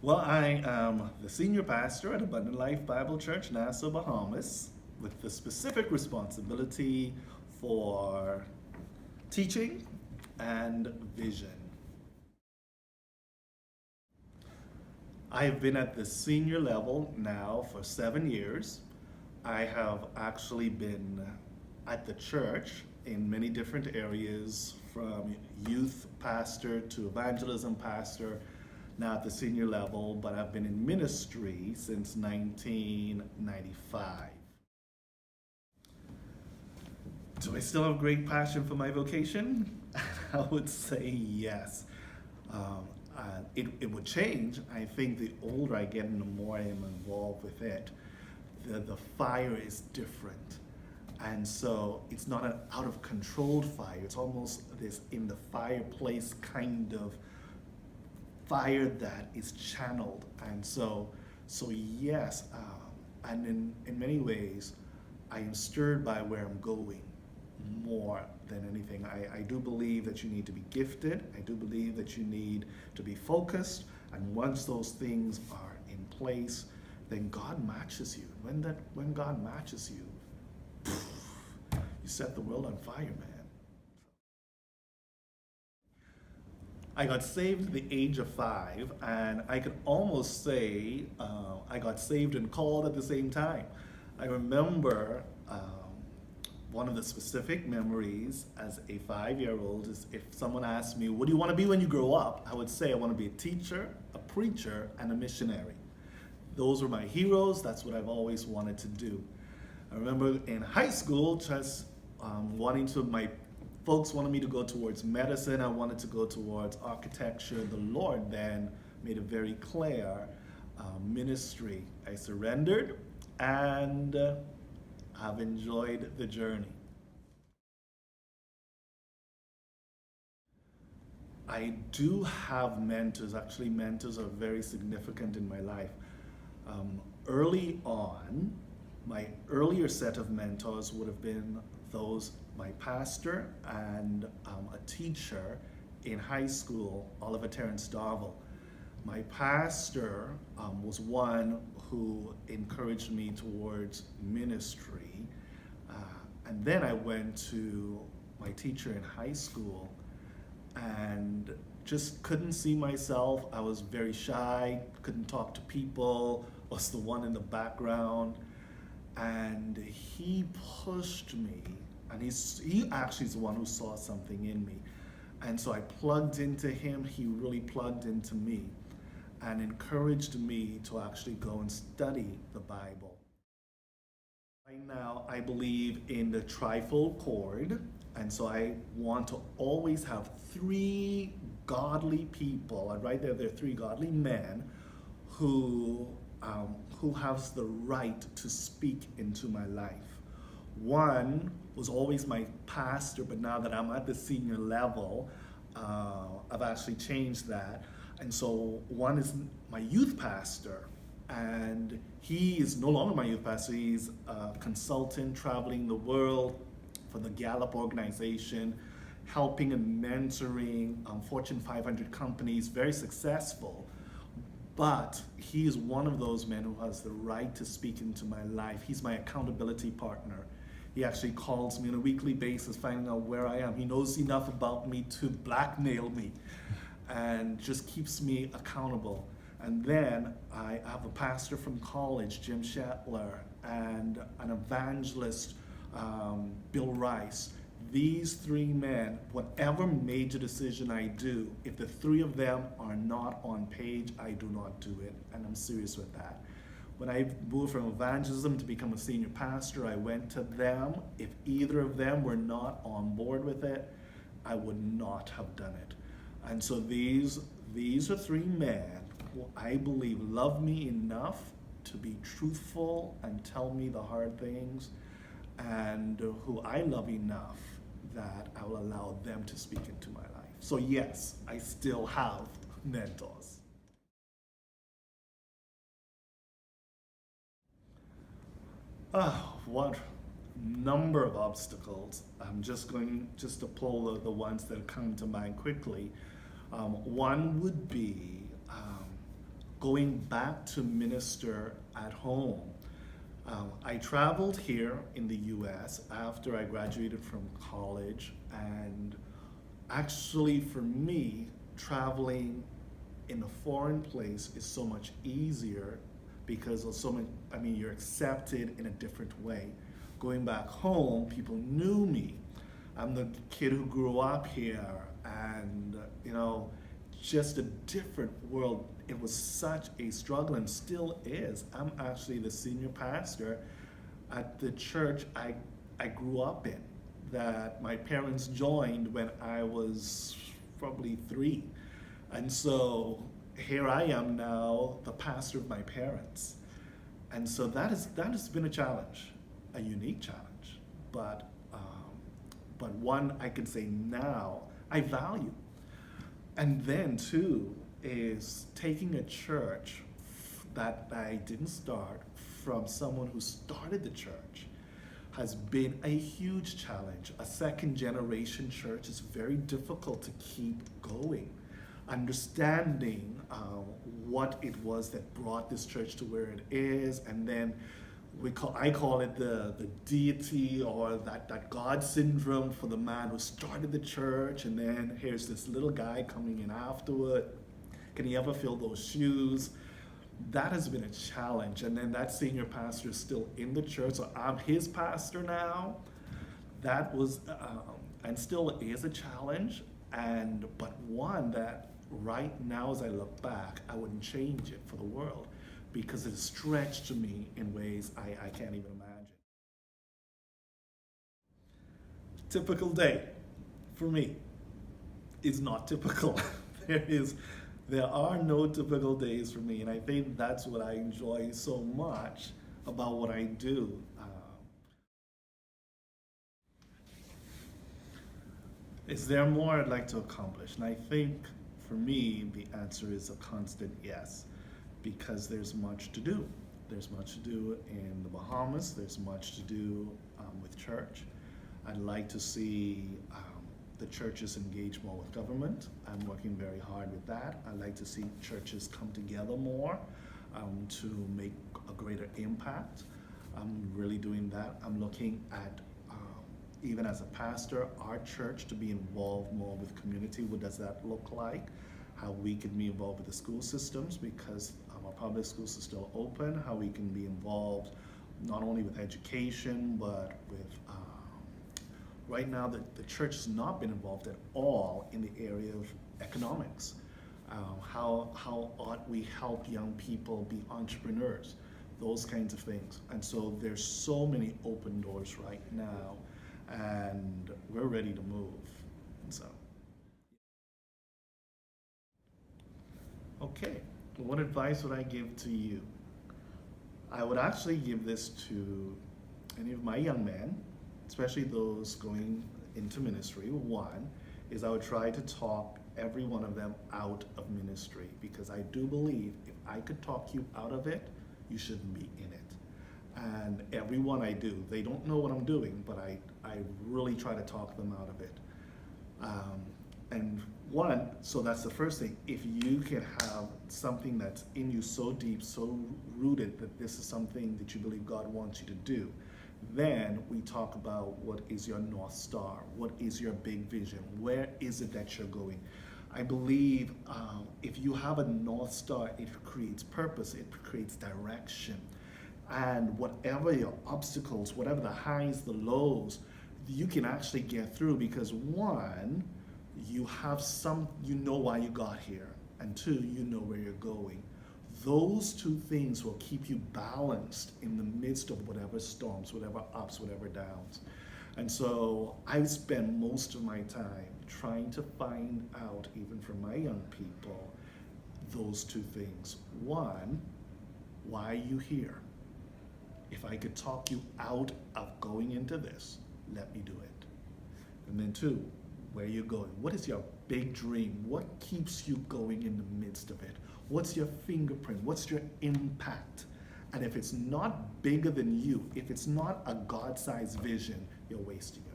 Well, I am the senior pastor at Abundant Life Bible Church, Nassau, Bahamas, with the specific responsibility for teaching and vision. I have been at the senior level now for 7 years. I have actually been at the church in many different areas, from youth pastor to evangelism pastor, now at the senior level, but I've been in ministry since 1995. Do I still have great passion for my vocation? I would say yes. It would change. I think the older I get and the more I am involved with it, the fire is different. And so it's not an out of controlled fire. It's almost this in the fireplace kind of fire that is channeled. And so yes, and in many ways, I am stirred by where I'm going more than anything. I do believe that you need to be gifted. I do believe that you need to be focused. And once those things are in place, then God matches you. When God matches you, you set the world on fire, man. I got saved at the age of 5, and I could almost say I got saved and called at the same time. I remember one of the specific memories as a 5-year-old is if someone asked me, what do you want to be when you grow up? I would say I want to be a teacher, a preacher, and a missionary. Those were my heroes. That's what I've always wanted to do. I remember in high school just my folks wanted me to go towards medicine. I wanted to go towards architecture. The Lord then made it very clear, ministry. I surrendered, and I've enjoyed the journey. I do have mentors. Actually, mentors are very significant in my life. Early on, my earlier set of mentors would have been my pastor and a teacher in high school, Oliver Terrence Darville. My pastor was one who encouraged me towards ministry. And then I went to my teacher in high school and just couldn't see myself. I was very shy, couldn't talk to people, was the one in the background. And he pushed me, and he actually is the one who saw something in me. And so I plugged into him, he really plugged into me and encouraged me to actually go and study the Bible. Right now, I believe in the trifold cord, and so I want to always have 3 godly people, and right there, there are 3 godly men who has the right to speak into my life. One was always my pastor, but now that I'm at the senior level, I've actually changed that. And so one is my youth pastor, and he is no longer my youth pastor. He's a consultant traveling the world for the Gallup organization, helping and mentoring Fortune 500 companies, very successful. But he is one of those men who has the right to speak into my life. He's my accountability partner. He actually calls me on a weekly basis, finding out where I am. He knows enough about me to blackmail me and just keeps me accountable. And then I have a pastor from college, Jim Shetler, and an evangelist, Bill Rice. These 3 men, whatever major decision I do, if the 3 of them are not on page, I do not do it, and I'm serious with that. When I moved from evangelism to become a senior pastor, I went to them. If either of them were not on board with it, I would not have done it. And so these are 3 men who I believe love me enough to be truthful and tell me the hard things, and who I love enough that I will allow them to speak into my life. So yes, I still have mentors. What number of obstacles. I'm just going to pull the ones that come to mind quickly. One would be going back to minister at home. I traveled here in the US after I graduated from college, and actually for me, traveling in a foreign place is so much easier because of so many, I mean, you're accepted in a different way. Going back home, people knew me. I'm the kid who grew up here, and just a different world. It was such a struggle and still is. I'm actually the senior pastor at the church I grew up in, that my parents joined when I was probably 3. And so here I am now, the pastor of my parents. And so that has been a challenge, a unique challenge, but one I could say now I value. And then too is taking a church that I didn't start from someone who started the church has been a huge challenge. A second generation church is very difficult to keep going. Understanding what it was that brought this church to where it is, and then I call it the deity or that God syndrome for the man who started the church, and then here's this little guy coming in afterward. Can he ever fill those shoes? That has been a challenge. And then that senior pastor is still in the church, so I'm his pastor now. That was and still is a challenge, but one that right now as I look back, I wouldn't change it for the world, because it stretched me in ways I can't even imagine. Typical day for me is not typical. There are no typical days for me, and I think that's what I enjoy so much about what I do. Is there more I'd like to accomplish? And I think for me, the answer is a constant yes, because there's much to do. There's much to do in the Bahamas. There's much to do with church. I'd like to see the churches engage more with government. I'm working very hard with that. I'd like to see churches come together more to make a greater impact. I'm really doing that. I'm looking at, even as a pastor, our church to be involved more with community. What does that look like? How we can be involved with the school systems, because our public schools are still open. How we can be involved not only with education, but with right now the church has not been involved at all in the area of economics. How ought we help young people be entrepreneurs? Those kinds of things. And so there's so many open doors right now, and we're ready to move. And so, okay, what advice would I give to you? I would actually give this to any of my young men, especially those going into ministry. One is I would try to talk every one of them out of ministry, because I do believe if I could talk you out of it, you shouldn't be in it. And everyone I do, they don't know what I'm doing, but I really try to talk them out of it. And one, so that's the first thing. If you can have something that's in you so deep, so rooted that this is something that you believe God wants you to do, then we talk about what is your North Star, what is your big vision, where is it that you're going. I believe if you have a North Star, it creates purpose, it creates direction. And whatever your obstacles, whatever the highs, the lows, you can actually get through, because one, you know why you got here, and two, you know where you're going. Those two things will keep you balanced in the midst of whatever storms, whatever ups, whatever downs. And so I spend most of my time trying to find out, even for my young people, those two things. One, why are you here? If I could talk you out of going into this, let me do it. And then two, where are you going? What is your big dream? What keeps you going in the midst of it? What's your fingerprint? What's your impact? And if it's not bigger than you, if it's not a God-sized vision, you're wasting it.